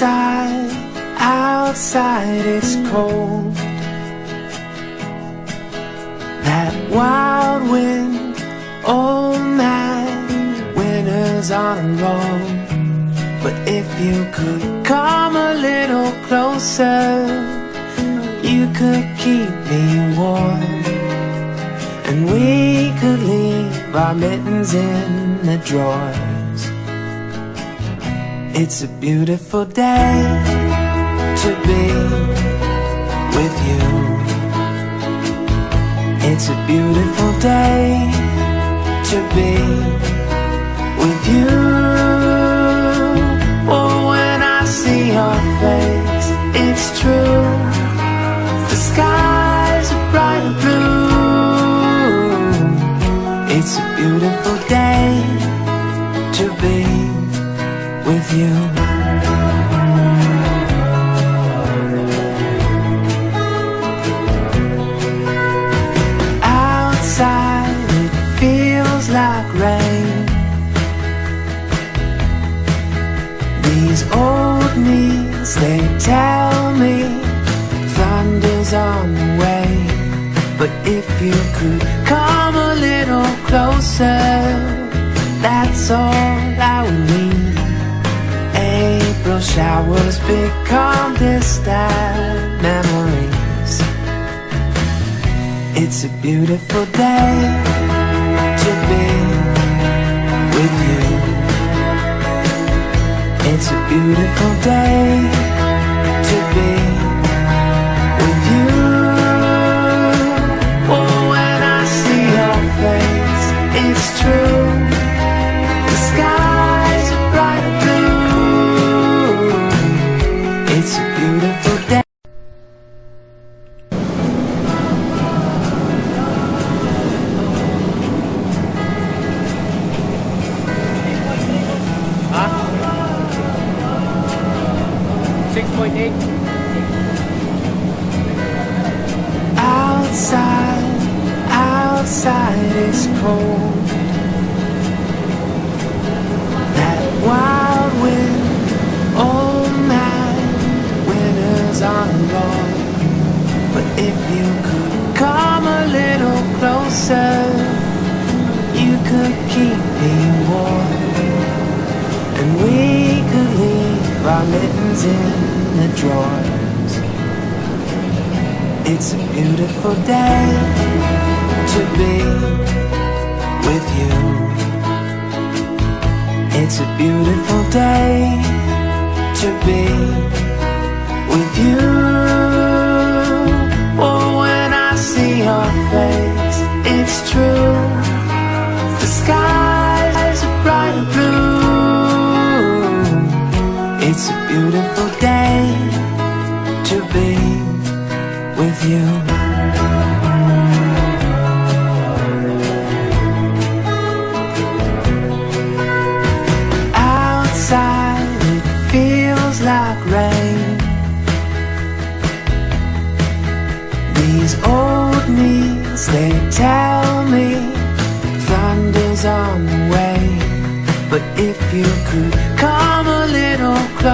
Outside, outside it's cold. That wild wind, oh man, winter's on a roll. But if you could come a little closer, you could keep me warm, and we could leave our mittens in the drawers. It's a beautiful day to be with you. It's a beautiful day to be with you. Oh, when I see your face, it's true. The skies are bright and blue. It's a beautiful day to be with you. Outside it feels like rain. These old knees, they tell me thunder's on the way. But if you could come a little closer, that's all I would need. April showers become distant memories. It's a beautiful day to be with you. It's a beautiful day to be with you. Oh, when I see your face, it's true. The skies are bright and blue. It's a beautiful day. Huh? 6.8. Outside, outside it's cold. That wild wind, oh man, winter's on a roll. But if you could come a little closer, you could keep me warm, and we could leave our mittens in the drawers. It's a beautiful day to be with you. It's a beautiful day to be with you. Oh, when I see your face, it's true. The skies are bright and blue. It's a beautiful day to be with you. Outside it feels like rain. These old knees, they tell me thunder's on the way. But if you could come a